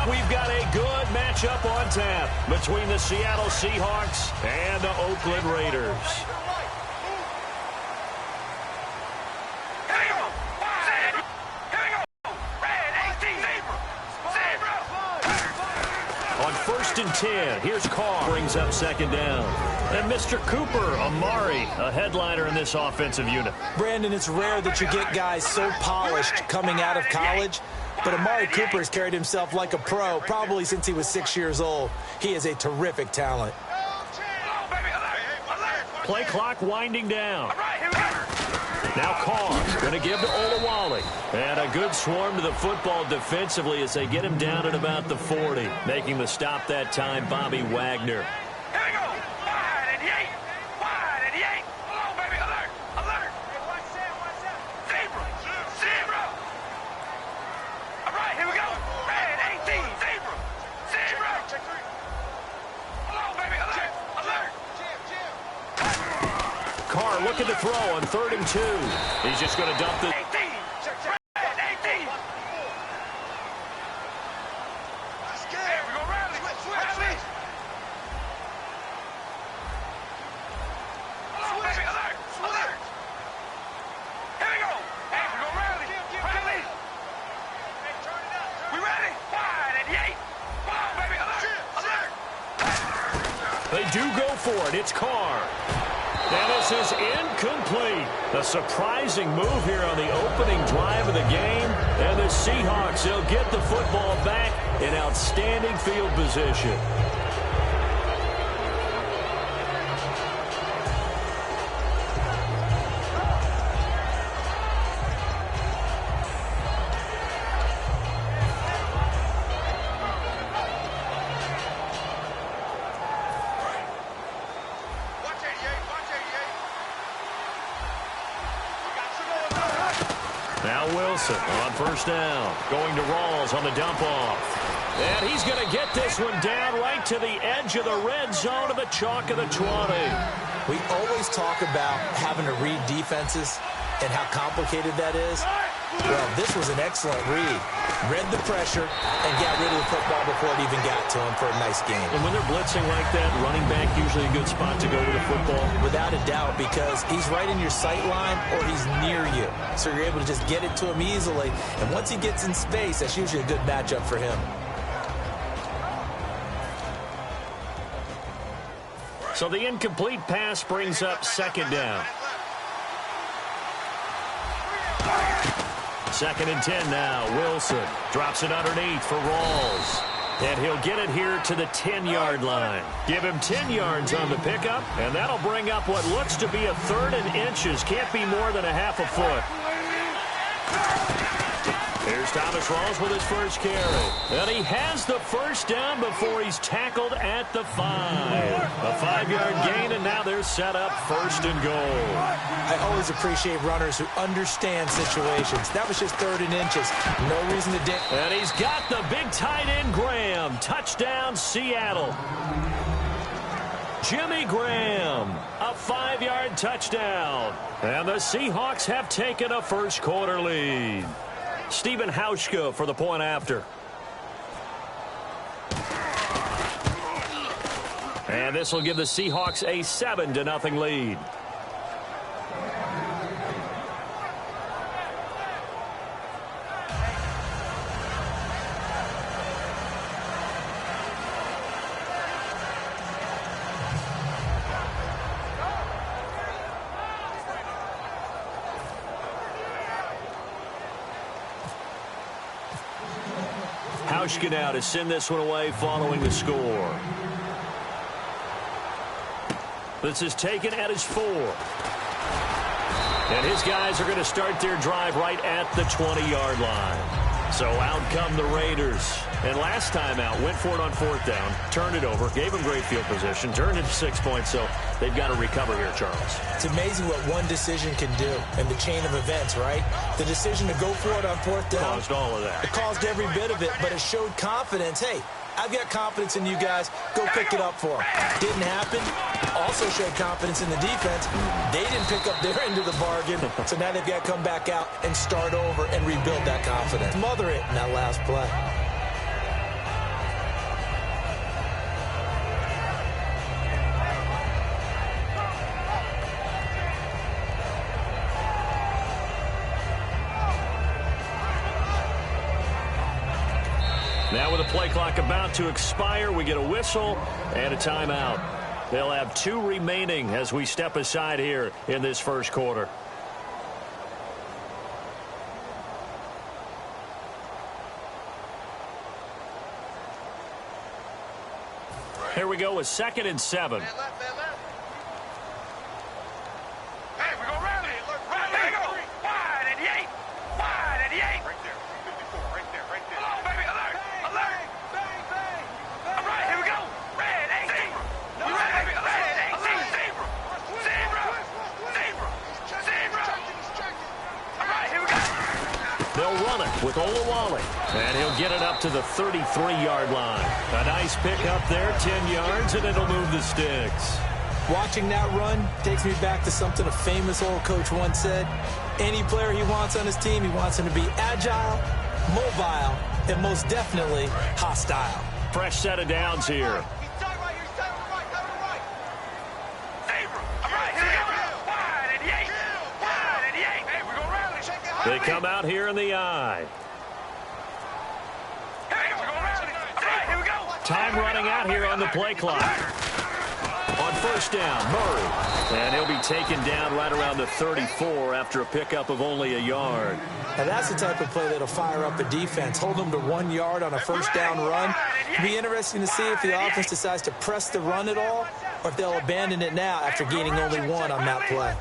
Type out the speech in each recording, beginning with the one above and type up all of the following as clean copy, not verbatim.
We've got a good matchup on tap between the Seattle Seahawks and the Oakland Raiders. On 1st and 10, here's Carr. Brings up 2nd down. And Mr. Cooper, Amari, a headliner in this offensive unit. Brandon, it's rare that you get guys so polished coming out of college, but Amari Cooper has carried himself like a pro probably since he was 6 years old. He is a terrific talent. Play clock winding down. Now Carr going to give to Olawale. And a good swarm to the football defensively as they get him down at about the 40. Making the stop that time, Bobby Wagner. Carr looking to throw on 3rd and 2. He's just going to dump the... They do go for it. It's Carr. And this is incomplete. A surprising move here on the opening drive of the game. And the Seahawks, they'll get the football back in outstanding field position. Now Wilson on 1st down. Going to Rawls on the dump-off. And he's going to get this one down right to the edge of the red zone of the chalk of the 20. We always talk about having to read defenses and how complicated that is. Well, this was an excellent read. Read the pressure and got rid of the football before it even got to him for a nice game. And when they're blitzing like that, running back usually a good spot to go with the football. Without a doubt, because he's right in your sight line or he's near you. So you're able to just get it to him easily. And once he gets in space, that's usually a good matchup for him. So the incomplete pass brings up 2nd down. 2nd and 10 now. Wilson drops it underneath for Rawls. And he'll get it here to the 10-yard line. Give him 10 yards on the pickup, and that'll bring up what looks to be a 3rd and inches. Can't be more than a half a foot. Here's Thomas Rawls with his first carry. And he has the 1st down before he's tackled at the 5. A 5-yard gain, and now they're set up 1st and goal. I always appreciate runners who understand situations. That was just 3rd and inches. No reason to dig. And he's got the big tight end, Graham. Touchdown, Seattle. Jimmy Graham, a 5-yard touchdown. And the Seahawks have taken a first-quarter lead. Stephen Hauschka for the point after. And this will give the Seahawks a 7-0 lead. Hauschka now to send this one away following the score. This is taken at his 4. And his guys are going to start their drive right at the 20-yard line. So out come the Raiders. And last time out, went for it on 4th down, turned it over, gave them great field position, turned it to 6 points, so they've got to recover here, Charles. It's amazing what one decision can do in the chain of events, right? The decision to go for it on 4th down. Caused all of that. It caused every bit of it, but it showed confidence. Hey, I've got confidence in you guys. Go pick it up for them. Didn't happen. Also showed confidence in the defense. They didn't pick up their end of the bargain, so now they've got to come back out and start over and rebuild that confidence. Mother it in that last play. Now with the play clock about to expire, we get a whistle and a timeout. They'll have 2 remaining as we step aside here in this first quarter. Here we go with 2nd and 7. They'll run it with Olawale, and he'll get it up to the 33-yard line. A nice pickup there, 10 yards, and it'll move the sticks. Watching that run takes me back to something a famous old coach once said. Any player he wants on his team, he wants him to be agile, mobile, and most definitely hostile. Fresh set of downs here. They come out here in the eye. Time running out here on the play clock. On first down, Murray. And he'll be taken down right around the 34 after a pickup of only a yard. Now that's the type of play that'll fire up a defense. Hold them to 1 yard on a first down run. It'll be interesting to see if the offense decides to press the run at all, or if they'll abandon it now after gaining only 1 on that play.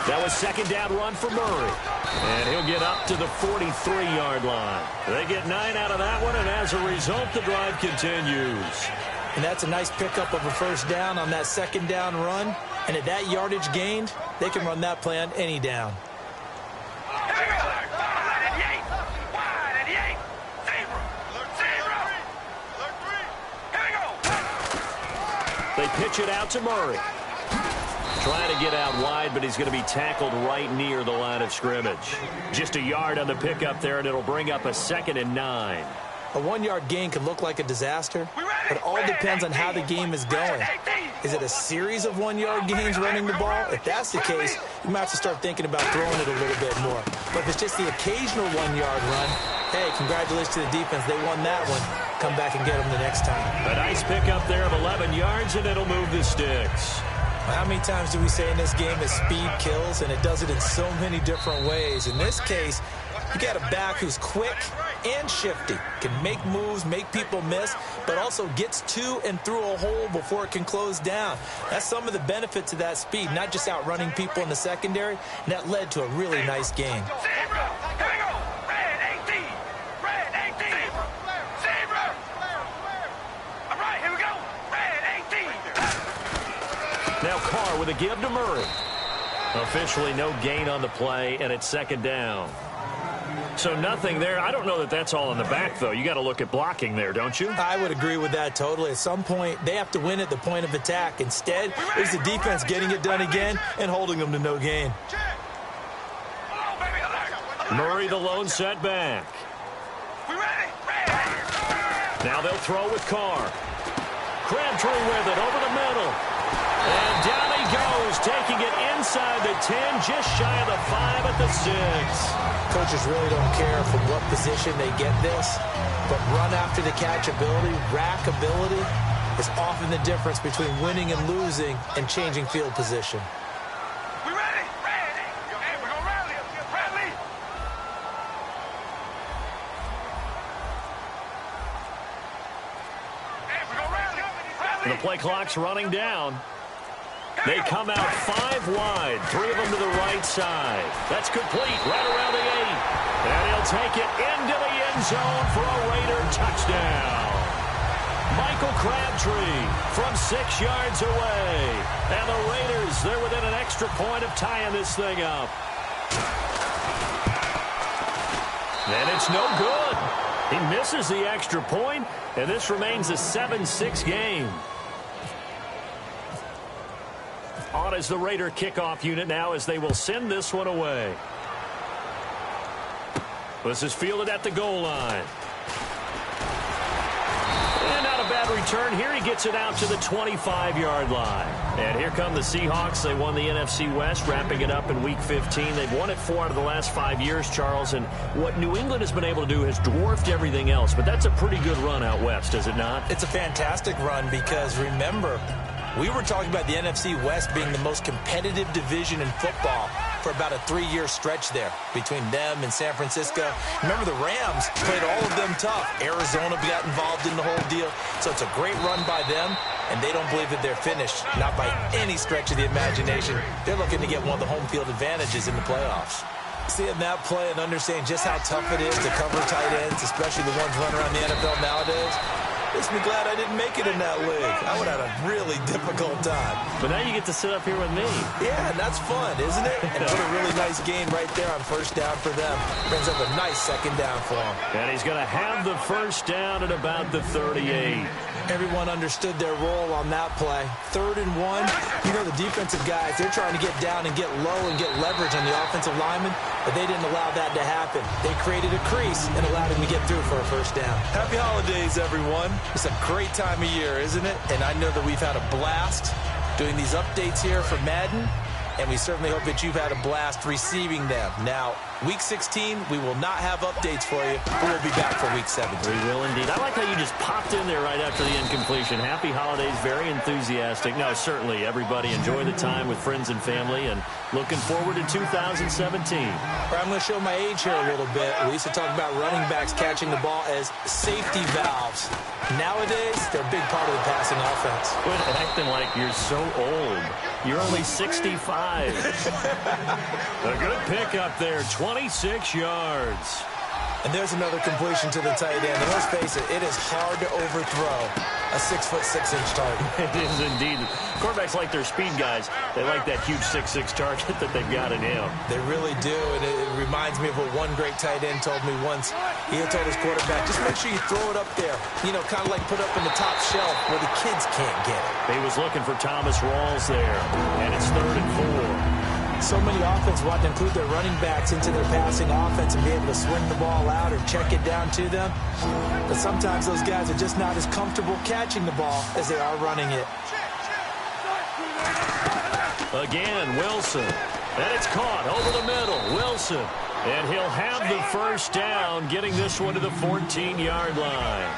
That was 2nd down run for Murray. And he'll get up to the 43-yard line. They get 9 out of that one, and as a result, the drive continues. And that's a nice pickup of a first down on that 2nd down run. And at that yardage gained, they can run that play on any down. They pitch it out to Murray. Trying to get out wide, but he's going to be tackled right near the line of scrimmage. Just a yard on the pickup there, and it'll bring up a 2nd and 9. A 1-yard gain can look like a disaster, but all depends on how the game is going. Is it a series of 1-yard gains running the ball? If that's the case, you might have to start thinking about throwing it a little bit more. But if it's just the occasional 1-yard run, hey, congratulations to the defense. They won that one. Come back and get them the next time. A nice pickup there of 11 yards, and it'll move the sticks. How many times do we say in this game that speed kills, and it does it in so many different ways? In this case, you got a back who's quick and shifty, can make moves, make people miss, but also gets to and through a hole before it can close down. That's some of the benefits of that speed, not just outrunning people in the secondary, and that led to a really nice game. Now Carr with a give to Murray. Officially no gain on the play, and it's 2nd down. So nothing there. I don't know that that's all in the back, though. You got to look at blocking there, don't you? I would agree with that totally. At some point, they have to win at the point of attack. Instead, it's the defense getting it done again and holding them to no gain. Murray the lone setback. Now they'll throw with Carr. Crabtree with it over the middle. And down he goes, taking it inside the 10, just shy of the 5 at the 6. Coaches really don't care from what position they get this, but run after the catch ability, rack ability, is often the difference between winning and losing and changing field position. The play clock's running down. They come out 5 wide, 3 of them to the right side. That's complete right around the 8. And he'll take it into the end zone for a Raider touchdown. Michael Crabtree from 6 yards away. And the Raiders, they're within an extra point of tying this thing up. And it's no good. He misses the extra point, and this remains a 7-6 game. On is the Raider kickoff unit now as they will send this one away. This is fielded at the goal line. And not a bad return here. He gets it out to the 25-yard line. And here come the Seahawks. They won the NFC West, wrapping it up in Week 15. They've won it 4 out of the last 5 years, Charles. And what New England has been able to do has dwarfed everything else. But that's a pretty good run out west, is it not? It's a fantastic run because, remember, we were talking about the NFC West being the most competitive division in football for about a 3-year stretch there between them and San Francisco. Remember, the Rams played all of them tough. Arizona got involved in the whole deal. So it's a great run by them, and they don't believe that they're finished, not by any stretch of the imagination. They're looking to get one of the home field advantages in the playoffs. Seeing that play and understanding just how tough it is to cover tight ends, especially the ones running around the NFL nowadays, makes me glad I didn't make it in that league. I would have had a really difficult time. But now you get to sit up here with me. Yeah, and that's fun, isn't it? And put a really nice game right there on first down for them. Brings up a nice second down for them. And he's going to have the first down at about the 38. Everyone understood their role on that play. 3rd and 1. You know, the defensive guys, they're trying to get down and get low and get leverage on the offensive lineman, but they didn't allow that to happen. They created a crease and allowed him to get through for a first down. Happy holidays, everyone. It's a great time of year, isn't it? And I know that we've had a blast doing these updates here for Madden, and we certainly hope that you've had a blast receiving them. Now, Week 16, we will not have updates for you, but we'll be back for Week 17. We will indeed. I like how you just popped in there right after the incompletion. Happy holidays, very enthusiastic. No, certainly, everybody enjoy the time with friends and family, and looking forward to 2017. I'm going to show my age here a little bit. We used to talk about running backs catching the ball as safety valves. Nowadays, they're a big part of the passing offense. Quit acting like you're so old. You're only 65. A good pick up there, 26 yards. And there's another completion to the tight end. And let's face it, it is hard to overthrow a 6'6" target. It is indeed. Quarterbacks like their speed guys. They like that huge 6'6" target that they've got in him. They really do, and it reminds me of what one great tight end told me once. He had told his quarterback, just make sure you throw it up there. You know, kind of like put up in the top shelf where the kids can't get it. He was looking for Thomas Rawls there, and it's 3rd and 4. So many offenses want to include their running backs into their passing offense and be able to swing the ball out or check it down to them. But sometimes those guys are just not as comfortable catching the ball as they are running it. Again, Wilson. And it's caught over the middle. Wilson. And he'll have the first down, getting this one to the 14-yard line.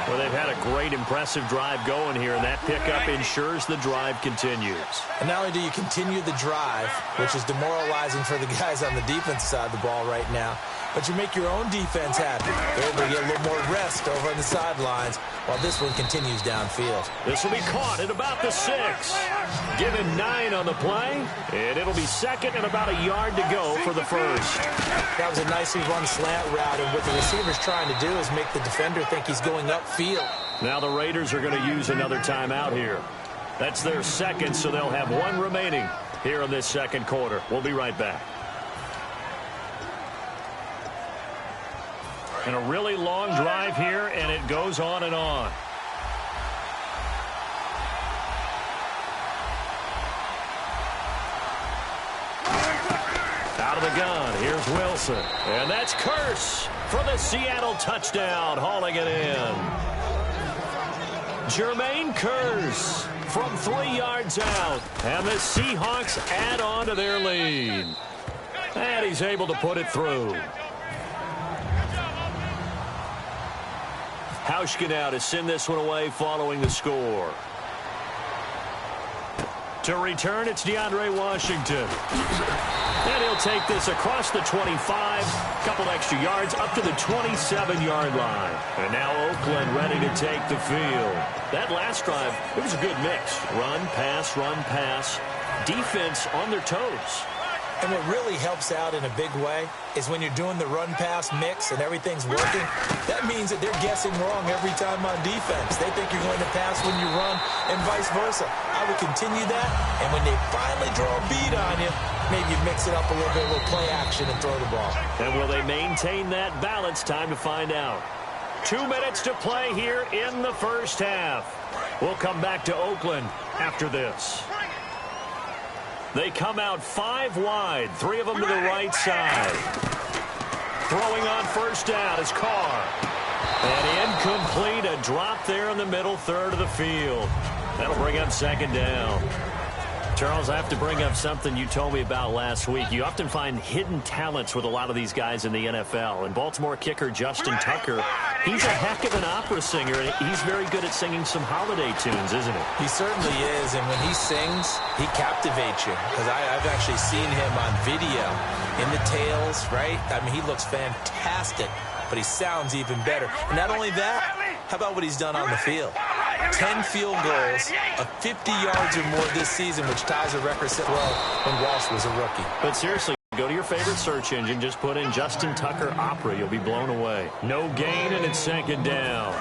Well, they've had a great, impressive drive going here, and that pickup ensures the drive continues. And not only do you continue the drive, which is demoralizing for the guys on the defense side of the ball right now, but you make your own defense happy. They're able to get a little more rest over on the sidelines while this one continues downfield. This will be caught at about the 6. Given 9 on the play, and it'll be second and about a yard to go for the first. That was a nicely run slant route, and what the receiver's trying to do is make the defender think he's going upfield. Now the Raiders are going to use another timeout here. That's their second, so they'll have 1 remaining here in this second quarter. We'll be right back. And a really long drive here, and it goes on and on. Out of the gun, here's Wilson. And that's Curse for the Seattle touchdown, hauling it in. Jermaine Curse from 3 yards out. And the Seahawks add on to their lead. And he's able to put it through. Hauschka now to send this one away following the score. To return, it's DeAndre Washington. And he'll take this across the 25, couple extra yards, up to the 27-yard line. And now Oakland ready to take the field. That last drive, it was a good mix. Run, pass, defense on their toes. And what really helps out in a big way is when you're doing the run-pass mix and everything's working, that means that they're guessing wrong every time on defense. They think you're going to pass when you run and vice versa. I would continue that, and when they finally draw a beat on you, maybe you mix it up a little bit, a little play action and throw the ball. And will they maintain that balance? Time to find out. 2 minutes to play here in the first half. We'll come back to Oakland after this. They come out 5 wide, 3 of them to the right side. Throwing on first down is Carr. And incomplete, a drop there in the middle third of the field. That'll bring up second down. Charles, I have to bring up something you told me about last week. You often find hidden talents with a lot of these guys in the NFL. And Baltimore kicker Justin Tucker, he's a heck of an opera singer, and he's very good at singing some holiday tunes, isn't he? He certainly is, and when he sings, he captivates you. Because I've actually seen him on video in the tails, right? I mean, he looks fantastic, but he sounds even better. And not only that, how about what he's done on the field? 10 field goals, 50 yards or more this season, which ties a record set well when Walsh was a rookie. But seriously, go to your favorite search engine, just put in Justin Tucker Opera. You'll be blown away. No gain, and it's second down.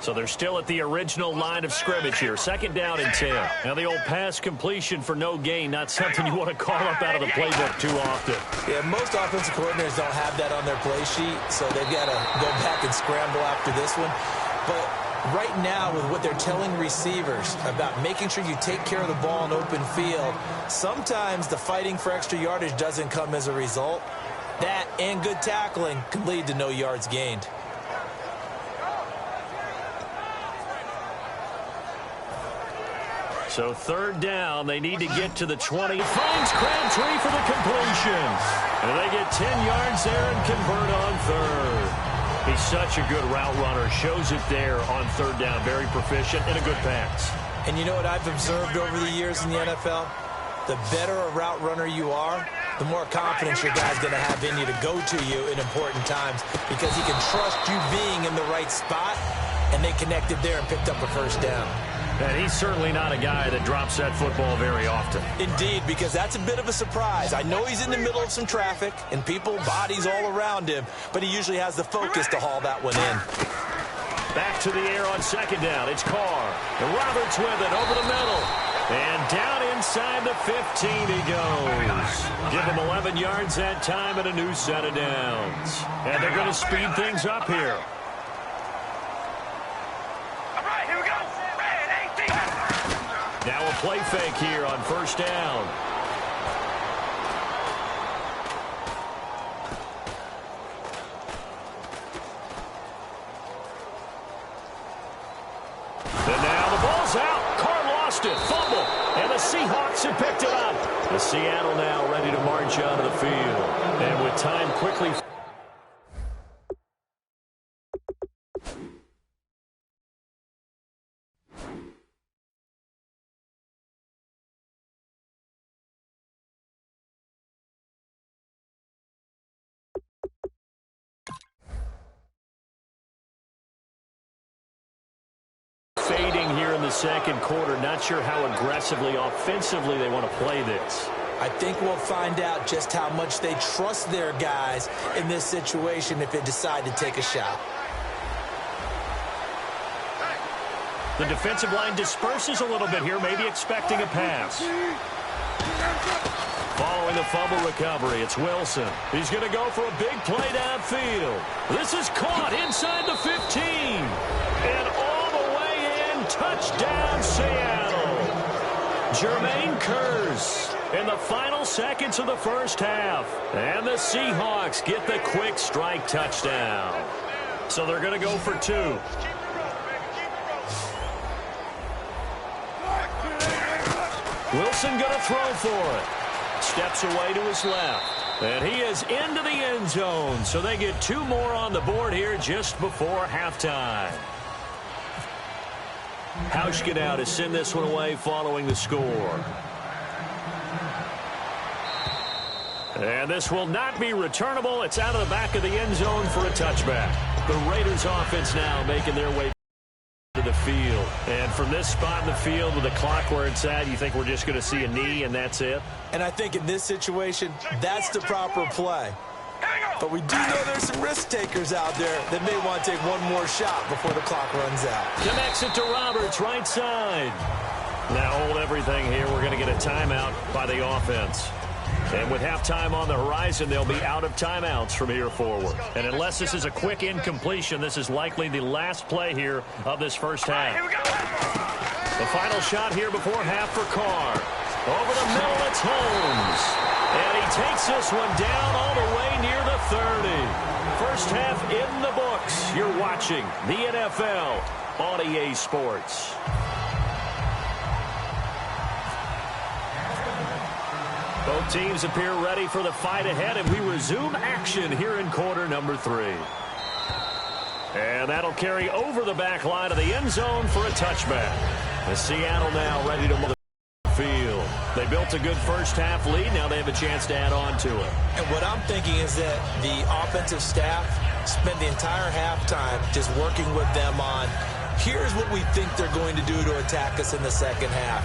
So they're still at the original line of scrimmage here. Second down and 10. Now the old pass completion for no gain, not something you want to call up out of the playbook too often. Yeah, most offensive coordinators don't have that on their play sheet, so they've got to go back and scramble after this one. But right now, with what they're telling receivers about making sure you take care of the ball in open field, sometimes the fighting for extra yardage doesn't come as a result. That and good tackling can lead to no yards gained. So third down, they need to get to the 20. Finds Crabtree for the completion. And they get 10 yards there and convert on third. He's such a good route runner. Shows it there on third down. Very proficient and a good pass. And you know what I've observed over the years in the NFL? The better a route runner you are, the more confidence your guy's going to have in you to go to you in important times, because he can trust you being in the right spot, and they connected there and picked up a first down. And he's certainly not a guy that drops that football very often. Indeed, because that's a bit of a surprise. I know he's in the middle of some traffic and people, bodies all around him, but he usually has the focus to haul that one in. Back to the air on second down. It's Carr. And Roberts with it over the middle. And down inside the 15 he goes. Give him 11 yards that time and a new set of downs. And they're going to speed things up here. Now a play fake here on first down. And now the ball's out. Carr lost it. Fumble. And the Seahawks have picked it up. The Seattle now ready to march onto the field. And with time quickly... fading here in the second quarter. Not sure how aggressively, offensively they want to play this. I think we'll find out just how much they trust their guys in this situation if they decide to take a shot. The defensive line disperses a little bit here, maybe expecting a pass. Following the fumble recovery, it's Wilson. He's going to go for a big play downfield. This is caught inside the 15. And all the way in, touchdown Seattle. Jermaine Kearse in the final seconds of the first half. And the Seahawks get the quick strike touchdown. So they're going to go for two. Wilson going to throw for it. Steps away to his left. And he is into the end zone. So they get two more on the board here just before halftime. Hauschka now to send this one away following the score. And this will not be returnable. It's out of the back of the end zone for a touchback. The Raiders offense now making their way to the field. And from this spot in the field with the clock where it's at, you think we're just going to see a knee and that's it? And I think in this situation, that's the proper play. But we do know there's some risk takers out there that may want to take one more shot before the clock runs out. Connects it to Roberts, right side. Now hold everything here. We're going to get a timeout by the offense. And with halftime on the horizon, they'll be out of timeouts from here forward. And unless this is a quick incompletion, this is likely the last play here of this first half. The final shot here before half for Carr. Over the middle, it's Holmes. And he takes this one down all the way near the 30. First half in the books. You're watching the NFL on EA Sports. Both teams appear ready for the fight ahead, and we resume action here in quarter number 3. And that'll carry over the back line of the end zone for a touchback. The Seattle now ready to move the field. They built a good first half lead. Now they have a chance to add on to it. And what I'm thinking is that the offensive staff spent the entire halftime just working with them on, here's what we think they're going to do to attack us in the second half.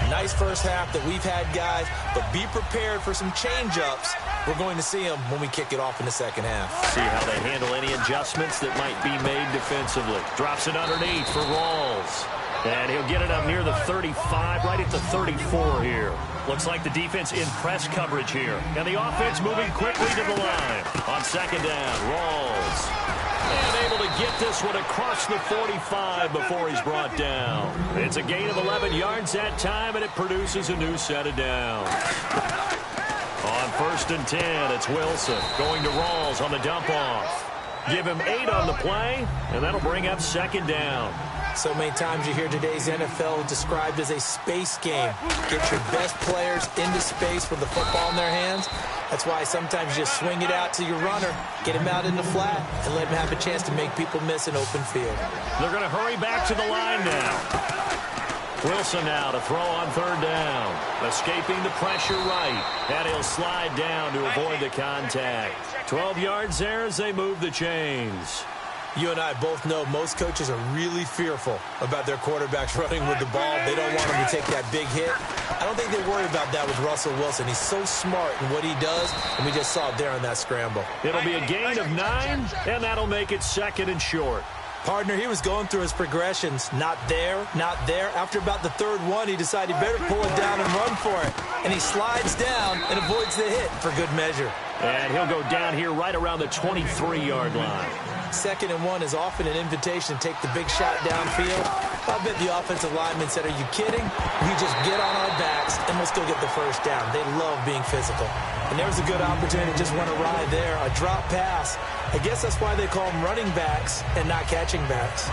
Nice first half that we've had, guys, but be prepared for some change-ups. We're going to see them when we kick it off in the second half. See how they handle any adjustments that might be made defensively. Drops it underneath for Rawls. And he'll get it up near the 35, right at the 34 here. Looks like the defense in press coverage here. And the offense moving quickly to the line. On second down, Rawls. And able to get this one across the 45 before he's brought down. It's a gain of 11 yards that time, and it produces a new set of downs. On 1st and 10, it's Wilson going to Rawls on the dump-off. Give him 8 on the play, and that'll bring up second down. So many times you hear today's NFL described as a space game. Get your best players into space with the football in their hands. That's why sometimes you just swing it out to your runner, get him out in the flat, and let him have a chance to make people miss an open field. They're going to hurry back to the line now. Wilson now to throw on 3rd down. Escaping the pressure right. And he'll slide down to avoid the contact. 12 yards there as they move the chains. You and I both know most coaches are really fearful about their quarterbacks running with the ball. They don't want them to take that big hit. I don't think they worry about that with Russell Wilson. He's so smart in what he does, and we just saw it there on that scramble. It'll be a gain of 9, and that'll make it 2nd and short. Partner, he was going through his progressions. Not there, not there. After about the 3rd one, he decided he better pull it down and run for it. And he slides down and avoids the hit for good measure. And he'll go down here right around the 23-yard line. 2nd and 1 is often an invitation to take the big shot downfield. I bet the offensive lineman said, are you kidding? We just get on our backs and let's go get the first down. They love being physical. And there was a good opportunity to just went awry there. A drop pass. I guess that's why they call them running backs and not catching backs.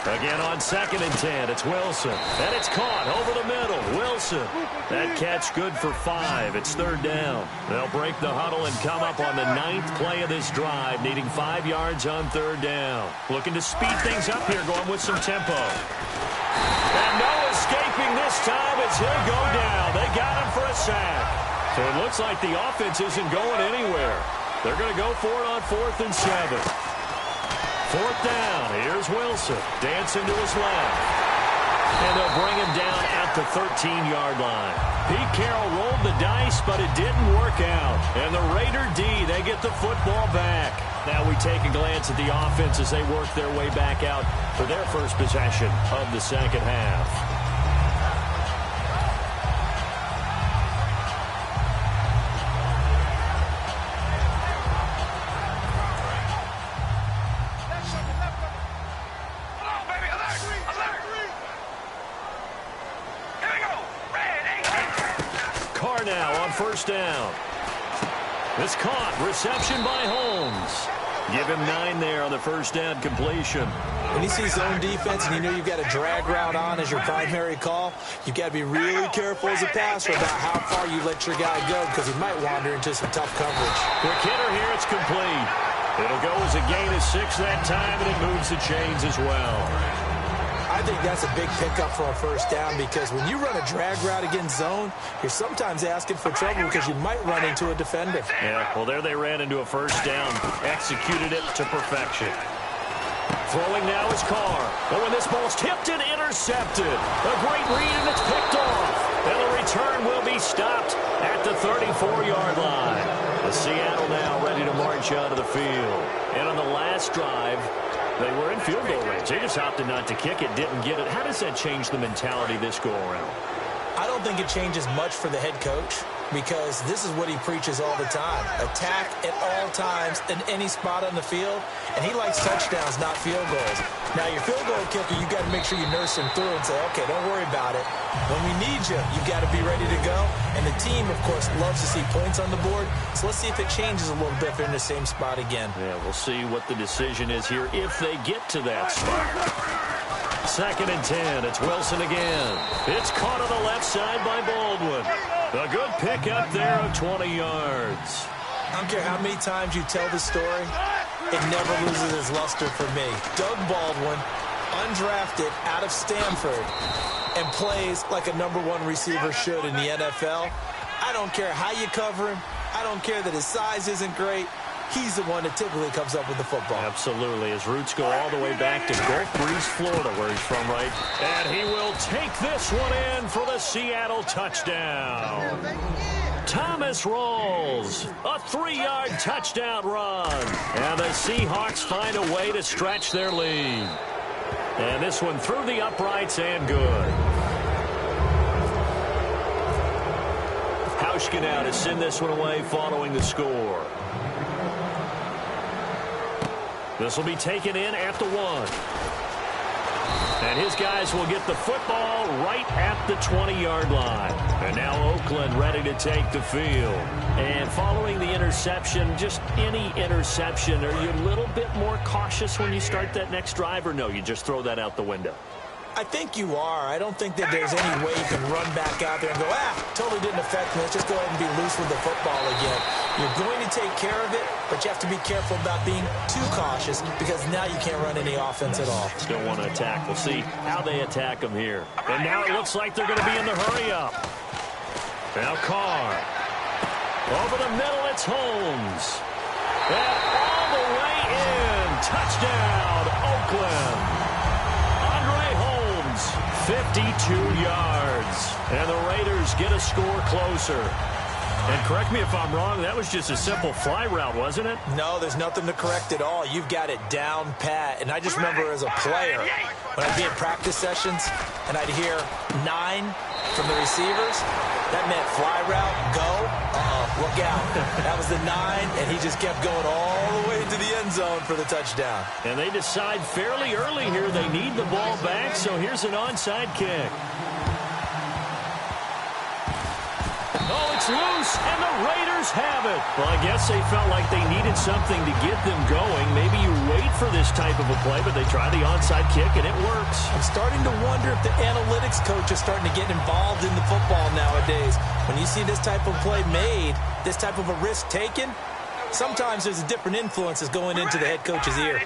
Again on 2nd and 10, it's Wilson. And it's caught over the middle. Wilson. That catch good for 5. It's 3rd down. They'll break the huddle and come up on the 9th play of this drive, needing 5 yards on 3rd down. Looking to speed things up here, going with some tempo. And no escaping this time as he'll go down. They got him for a sack. So it looks like the offense isn't going anywhere. They're going to go for it on 4th and 7. 4th down. Here's Wilson. Dancing to his left. And they'll bring him down at the 13-yard line. Pete Carroll rolled the dice, but it didn't work out. And the Raider D, they get the football back. Now we take a glance at the offense as they work their way back out for their first possession of the second half. Now on 1st down. It's caught. Reception by Holmes. Give him 9 there on the 1st down completion. When you see zone defense and you know you've got a drag route on as your primary call, you've got to be really careful as a passer about how far you let your guy go because he might wander into some tough coverage. Quick hitter here. It's complete. It'll go as a gain of 6 that time, and it moves the chains as well. I think that's a big pickup for a 1st down because when you run a drag route against zone, you're sometimes asking for trouble because you might run into a defender. Yeah, well, there they ran into a 1st down. Executed it to perfection. Throwing now is Carr. But when this ball's tipped and intercepted, a great read, and it's picked off. And the return will be stopped at the 34-yard line. The Seattle now ready to march out of the field. And on the last drive, they were in field goal range. They just opted not to kick it, didn't get it. How does that change the mentality this go-around? I don't think it changes much for the head coach. because this is what he preaches all the time. Attack at all times in any spot on the field, and he likes touchdowns, not field goals. Now, your field goal kicker, you got to make sure you nurse him through and say, okay, don't worry about it. When we need you, you got to be ready to go. And the team, of course, loves to see points on the board. So let's see if it changes a little bit if they're in the same spot again. Yeah, we'll see what the decision is here if they get to that spot. 2nd and 10. It's Wilson again. It's caught on the left side by Baldwin. A good pickup there of 20 yards. I don't care how many times you tell the story, it never loses its luster for me. Doug Baldwin, undrafted out of Stanford, and plays like a #1 receiver should in the NFL. I don't care how you cover him. I don't care that his size isn't great. He's the one that typically comes up with the football. Absolutely. His roots go all the way back to Gulf Breeze, Florida, where he's from, right? And he will take this one in for the Seattle touchdown. Thomas rolls. A 3-yard touchdown run. And the Seahawks find a way to stretch their lead. And this one through the uprights and good. Hauschka now to send this one away following the score. This will be taken in at the 1. And his guys will get the football right at the 20-yard line. And now Oakland ready to take the field. And following the interception, just any interception, are you a little bit more cautious when you start that next drive, or no, you just throw that out the window? I think you are. I don't think that there's any way you can run back out there and go, totally didn't affect me. Let's just go ahead and be loose with the football again. You're going to take care of it, but you have to be careful about being too cautious because now you can't run any offense at all. Still want to attack. We'll see how they attack them here. And now it looks like they're going to be in the hurry-up. Now Carr. Over the middle, it's Holmes. And all the way in. Touchdown, Oakland. 52 yards. And the Raiders get a score closer. And correct me if I'm wrong, that was just a simple fly route, wasn't it? No, there's nothing to correct at all. You've got it down pat. And I just remember as a player, when I'd be in practice sessions and I'd hear 9 from the receivers, that meant fly route, go, look out. That was the 9, and he just kept going all the way to the end zone for the touchdown. And they decide fairly early here they need the ball back, so here's an onside kick. Oh, it's loose, and the Raiders have it. Well, I guess they felt like they needed something to get them going. Maybe you wait for this type of a play, but they try the onside kick, and it works. I'm starting to wonder if the analytics coach is starting to get involved in the football nowadays. When you see this type of play made, this type of a risk taken, sometimes there's a different influences going into the head coach's ear.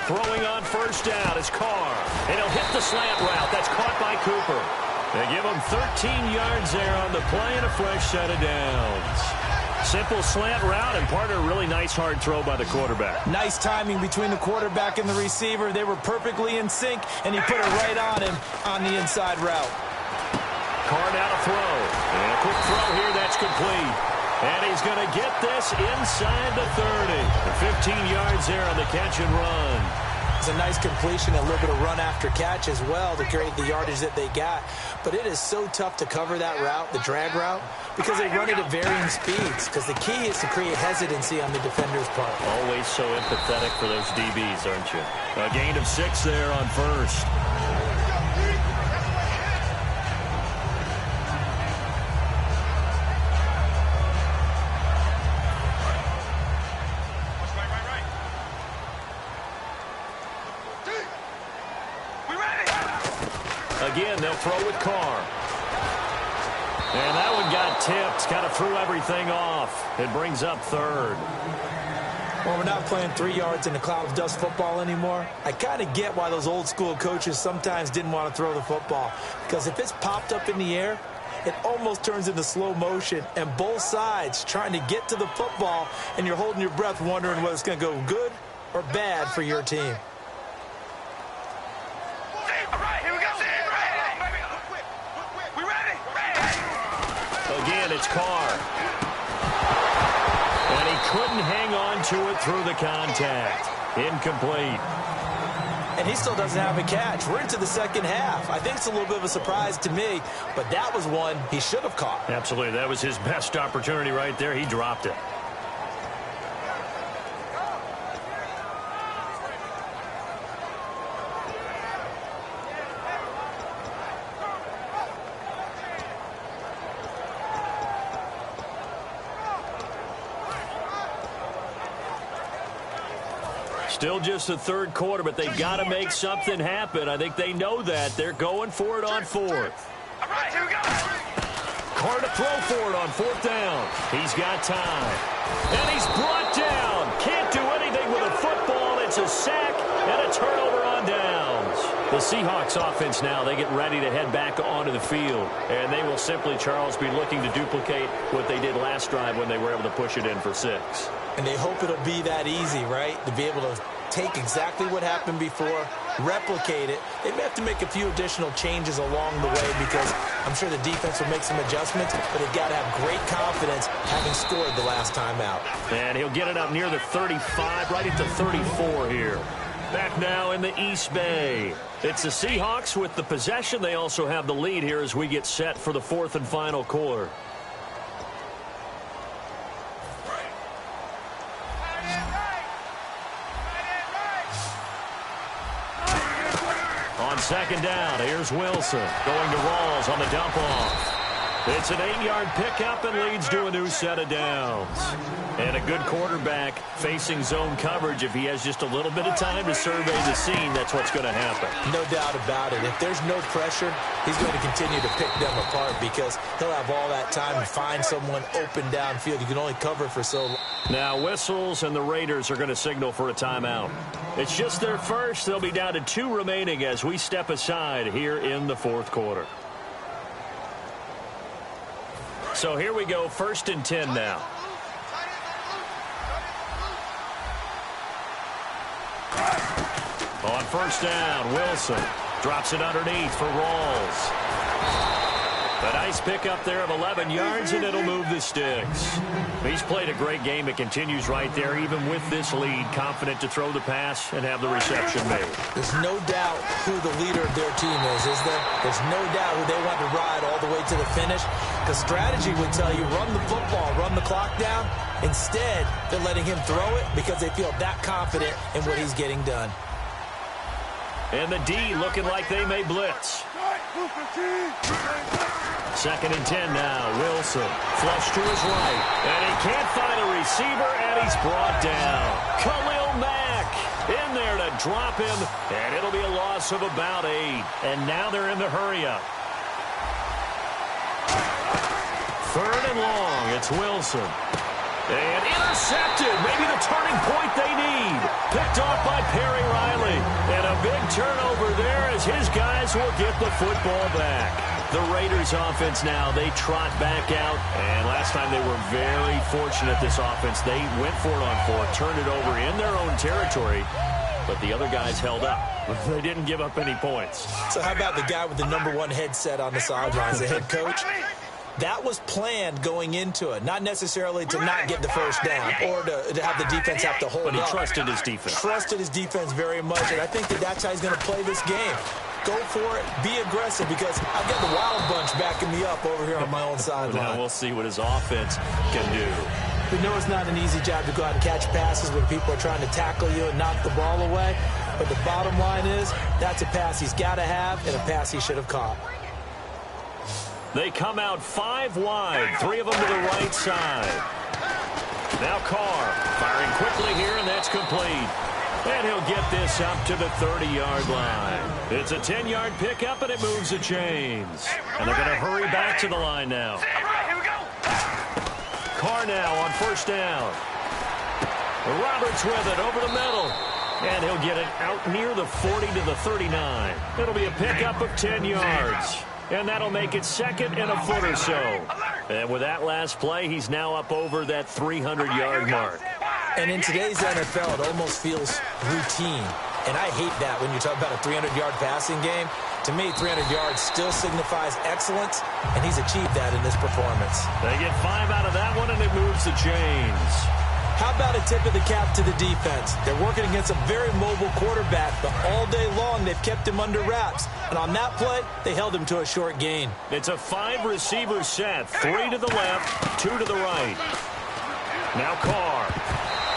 Throwing on first down is Carr. And he'll hit the slant route. That's caught by Cooper. They give him 13 yards there on the play and a fresh set of downs. Simple slant route and part of a really nice hard throw by the quarterback. Nice timing between the quarterback and the receiver. They were perfectly in sync, and he put it right on him on the inside route. Carr now to throw. And a quick throw here. That's complete. And he's going to get this inside the 30. 15 yards there on the catch and run. It's a nice completion, a little bit of run after catch as well to create the yardage that they got. But it is so tough to cover that route, the drag route, because they run it at varying speeds. Because the key is to create hesitancy on the defender's part. Always so empathetic for those DBs, aren't you? A gain of 6 there on first. Again, they'll throw with Carr. And that one got tipped. Kind of threw everything off. It brings up third. Well, we're not playing 3 yards in a cloud of dust football anymore. I kind of get why those old school coaches sometimes didn't want to throw the football. Because if it's popped up in the air, it almost turns into slow motion. And both sides trying to get to the football, and you're holding your breath wondering whether it's going to go good or bad for your team. Again, it's Carr. And he couldn't hang on to it through the contact. Incomplete. and he still doesn't have a catch. We're into the second half. I think it's a little bit of a surprise to me, but that was one he should have caught. Absolutely. That was his best opportunity right there. He dropped it. Still just the third quarter, but they've got to make something happen. I think they know that. They're going for it on fourth. All right, here we go. Carr to throw for it on fourth down. He's got time. And he's brought down. Can't do anything with a football. It's a sack and a turnover on downs. The Seahawks offense now, they get ready to head back onto the field. And they will simply, Charles, be looking to duplicate what they did last drive when they were able to push it in for 6. And they hope it'll be that easy, right? To be able to take exactly what happened before, replicate it. They may have to make a few additional changes along the way because I'm sure the defense will make some adjustments, but they've got to have great confidence having scored the last time out. And he'll get it up near the 35, right at the 34 here. Back now in the East Bay. It's the Seahawks with the possession. They also have the lead here as we get set for the fourth and final quarter. On second down, here's Wilson going to Rawls on the dump off. It's an 8-yard pickup and leads to a new set of downs. And a good quarterback facing zone coverage. If he has just a little bit of time to survey the scene, that's what's going to happen. No doubt about it. If there's no pressure, he's going to continue to pick them apart because he'll have all that time to find someone open downfield. You can only cover for so long. Now whistles, and the Raiders are going to signal for a timeout. It's just their first. They'll be down to 2 remaining as we step aside here in the fourth quarter. So here we go, 1st and 10 now. On first down, Wilson drops it underneath for Rawls. A nice pickup there of 11 yards, and it'll move the sticks. He's played a great game. It continues right there, even with this lead, confident to throw the pass and have the reception made. There's no doubt who the leader of their team is there? There's no doubt who they want to ride all the way to the finish. Because strategy would tell you, run the football, run the clock down. Instead, they're letting him throw it because they feel that confident in what he's getting done. And the D looking like they may blitz. 2nd and 10 now. Wilson flush to his right. And he can't find a receiver, and he's brought down. Khalil Mack in there to drop him, and it'll be a loss of about 8. And now they're in the hurry-up. 3rd and long. It's Wilson. And intercepted. Maybe the turning point they need. Picked off by Perry Riley. And a big turnover there as his guys will get the football back. The Raiders offense now, they trot back out. And last time they were very fortunate, this offense. They went for it on 4, turned it over in their own territory. But the other guys held up. They didn't give up any points. So how about the guy with the #1 headset on the sidelines, the head coach? That was planned going into it, not necessarily to not get the first down or to have the defense have to hold up. But he trusted his defense. Trusted his defense very much, and I think that's how he's going to play this game. Go for it, be aggressive, because I've got the Wild Bunch backing me up over here on my own sideline. Now we'll see what his offense can do. We know it's not an easy job to go out and catch passes when people are trying to tackle you and knock the ball away, but the bottom line is that's a pass he's got to have and a pass he should have caught. They come out 5 wide, 3 of them to the right side. Now Carr firing quickly here, and that's complete. And he'll get this up to the 30-yard line. It's a 10-yard pickup, and it moves the chains. And they're going to hurry back to the line now. Carr now on first down. Roberts with it over the middle. And he'll get it out near the 40 to the 39. It'll be a pickup of 10 yards. And that'll make it 2nd and a foot or so. And with that last play, he's now up over that 300-yard mark. And in today's NFL, it almost feels routine. And I hate that when you talk about a 300-yard passing game. To me, 300 yards still signifies excellence, and he's achieved that in this performance. They get 5 out of that one, and it moves the chains. How about a tip of the cap to the defense? They're working against a very mobile quarterback, but all day long they've kept him under wraps. And on that play, they held him to a short gain. It's a 5-receiver set. 3 to the left, 2 to the right. Now Carr.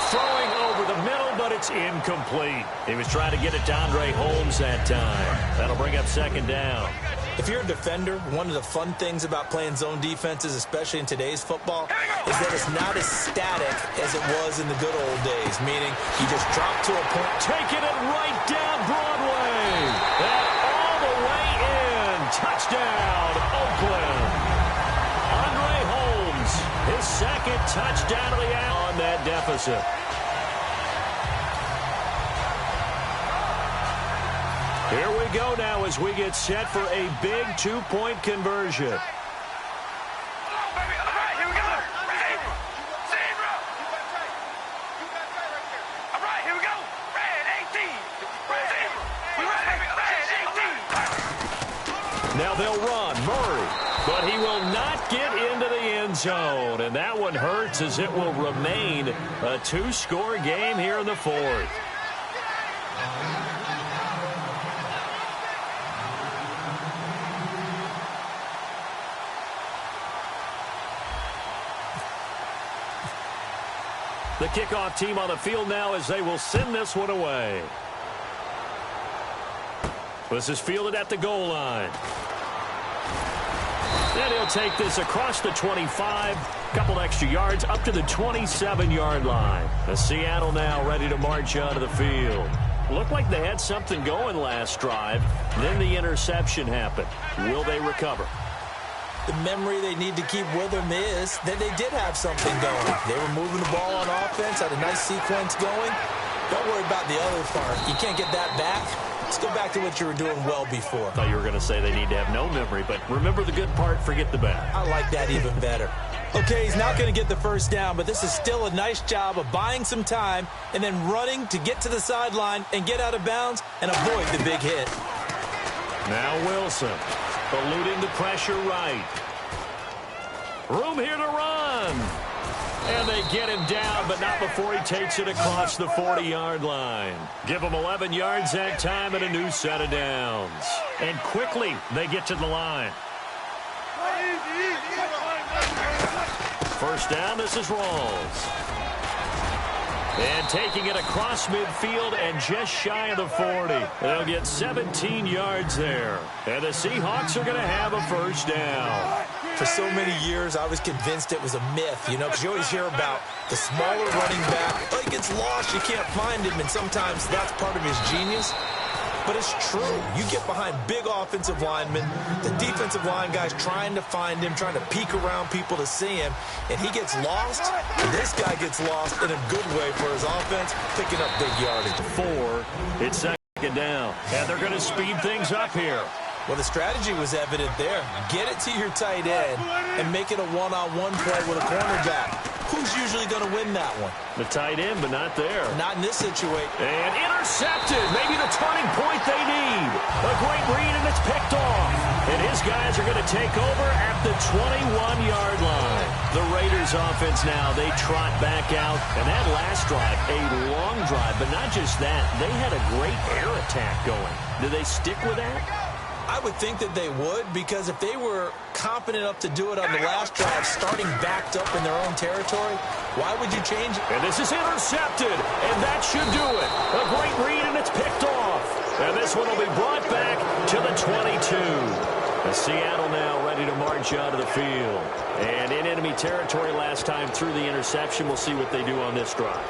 Throwing over the middle, but it's incomplete. He was trying to get it to Andre Holmes that time. That'll bring up second down. If you're a defender, one of the fun things about playing zone defenses, especially in today's football, is that it's not as static as it was in the good old days, meaning you just drop to a point. Taking it right down Broadway. And all the way in. Touchdown, Oakland. Andre Holmes, his second touchdown of the hour on that deficit. Here we go now as we get set for a big 2-point conversion. Now they'll run, Murray, but he will not get into the end zone. And that one hurts as it will remain a 2-score game here in the fourth. The kickoff team on the field now as they will send this one away. This is fielded at the goal line. And he'll take this across the 25, couple extra yards up to the 27-yard line. As Seattle now ready to march onto the field. Looked like they had something going last drive. Then the interception happened. Will they recover? The memory they need to keep with them is that they did have something going. They were moving the ball on offense, had a nice sequence going. Don't worry about the other part. You can't get that back. Let's go back to what you were doing well before. I thought you were going to say they need to have no memory, but remember the good part, forget the bad. I like that even better. Okay, he's not going to get the first down, but this is still a nice job of buying some time and then running to get to the sideline and get out of bounds and avoid the big hit. Now Wilson, eluding the pressure right. Room here to run. And they get him down, but not before he takes it across the 40-yard line. Give him 11 yards that time and a new set of downs. And quickly, they get to the line. First down, this is Rawls. And taking it across midfield and just shy of the 40. They'll get 17 yards there. And the Seahawks are going to have a first down. For so many years, I was convinced it was a myth, you know, because you always hear about the smaller running back. Oh, he gets lost, you can't find him, and sometimes that's part of his genius. But it's true. You get behind big offensive linemen, the defensive line guys trying to find him, trying to peek around people to see him, and he gets lost. And this guy gets lost in a good way for his offense, picking up big yardage. 4, it's second down. And they're going to speed things up here. Well, the strategy was evident there. Get it to your tight end and make it a one-on-one play with a cornerback. Who's usually going to win that one? The tight end, but not there. Not in this situation. And intercepted. Maybe the turning point they need. A great read, and it's picked off. And his guys are going to take over at the 21-yard line. The Raiders offense now, they trot back out. And that last drive, a long drive, but not just that. They had a great air attack going. Do they stick with that? I would think that they would, because if they were competent enough to do it on the last drive, starting backed up in their own territory, why would you change it? And this is intercepted, and that should do it. A great read, and it's picked off. And this one will be brought back to the 22. As Seattle now ready to march out of the field. And in enemy territory last time through the interception. We'll see what they do on this drive.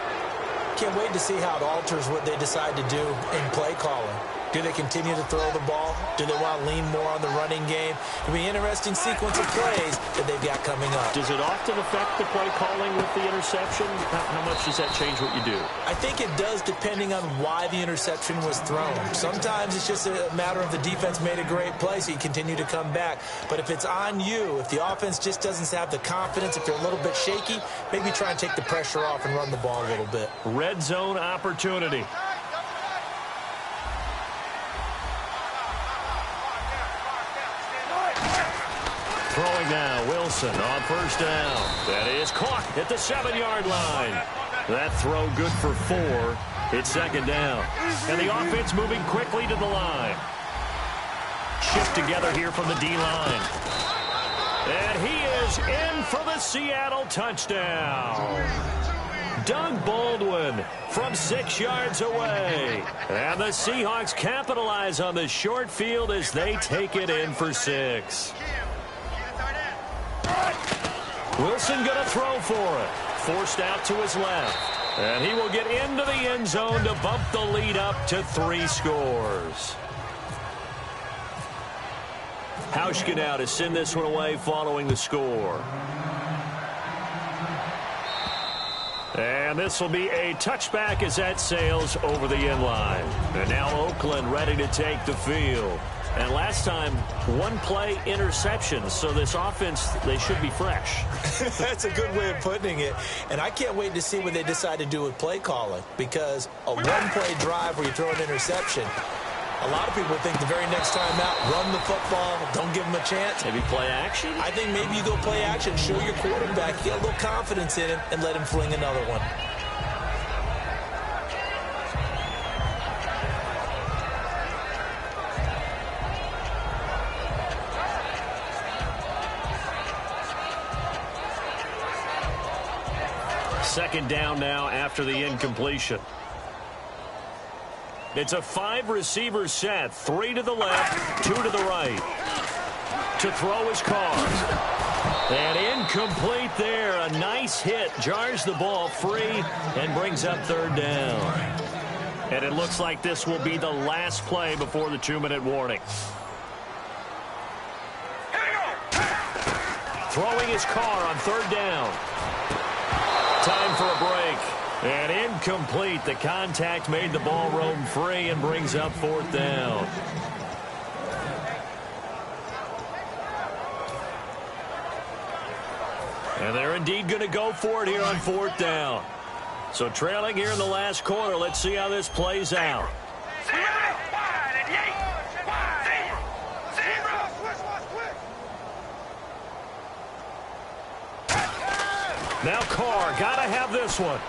Can't wait to see how it alters what they decide to do in play calling. Do they continue to throw the ball? Do they want to lean more on the running game? It'll be an interesting sequence of plays that they've got coming up. Does it often affect the play calling with the interception? How much does that change what you do? I think it does, depending on why the interception was thrown. Sometimes it's just a matter of the defense made a great play, so you continue to come back. But if it's on you, if the offense just doesn't have the confidence, if you're a little bit shaky, maybe try and take the pressure off and run the ball a little bit. Red zone opportunity. Throwing now, Wilson on first down. That is caught at the 7-yard line. That throw good for 4. It's second down. And the offense moving quickly to the line. Shift together here from the D-line. And he is in for the Seattle touchdown. Doug Baldwin from 6 yards away. And the Seahawks capitalize on the short field as they take it in for 6. Wilson going to throw for it. Forced out to his left. And he will get into the end zone to bump the lead up to 3 scores. Hauschka now to send this one away following the score. And this will be a touchback as that sails over the end line. And now Oakland ready to take the field. And last time, 1-play interception. So this offense, they should be fresh. That's a good way of putting it. And I can't wait to see what they decide to do with play calling. Because a 1-play drive where you throw an interception, a lot of people think the very next time out, run the football, don't give them a chance. Maybe play action? I think maybe you go play action, show your quarterback, get a little confidence in him, and let him fling another one. Second down now after the incompletion. It's a 5-receiver set. 3 to the left, 2 to the right. To throw his Carr. And incomplete there. A nice hit. Jars the ball free and brings up 3rd down. And it looks like this will be the last play before the 2-minute warning. Throwing his Carr on 3rd down. Time for a break. And incomplete. The contact made the ball roam free and brings up 4th down. And they're indeed going to go for it here on 4th down. So trailing here in the last quarter. Let's see how this plays out. Now Carr, gotta have this one.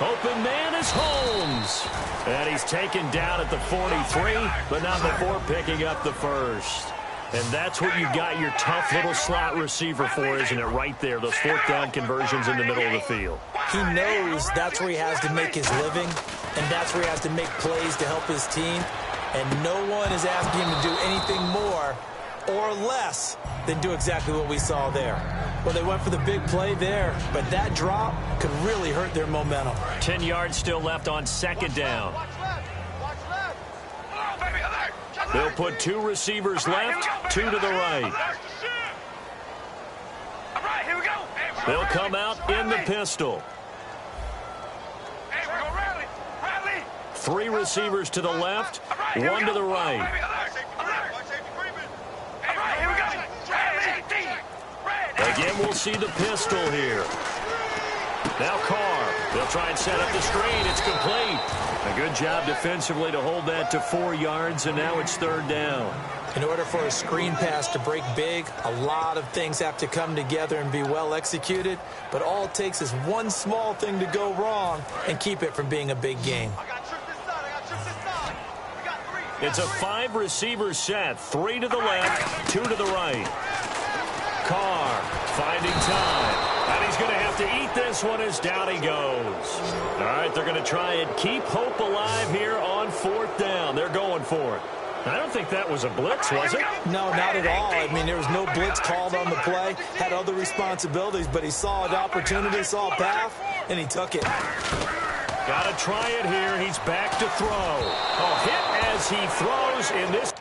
Open man is Holmes. And he's taken down at the 43, but not before picking up the 1st. And that's what you've got your tough little slot receiver for, isn't it? Right there, those 4th down conversions in the middle of the field. He knows that's where he has to make his living, and that's where he has to make plays to help his team. And no one is asking him to do anything more or less than do exactly what we saw there. Well, they went for the big play there, but that drop could really hurt their momentum. 10 yards still left on 2nd down. They'll put 2 receivers left, 2 to the right. They'll come out in the pistol. 3 receivers to the left, 1 to the right. Again, we'll see the pistol here. Now Carr. They'll try and set up the screen. It's complete. A good job defensively to hold that to 4 yards, and now it's 3rd down. In order for a screen pass to break big, a lot of things have to come together and be well executed, but all it takes is one small thing to go wrong and keep it from being a big game. It's a 5-receiver set. 3 to the left, 2 to the right. Carr finding time. And he's going to have to eat this one as down he goes. All right, they're going to try and keep hope alive here on 4th down. They're going for it. I don't think that was a blitz, was it? No, not at all. I mean, there was no blitz called on the play. Had other responsibilities, but he saw an opportunity, saw a path, and he took it. Got to try it here. He's back to throw. A hit as he throws in this.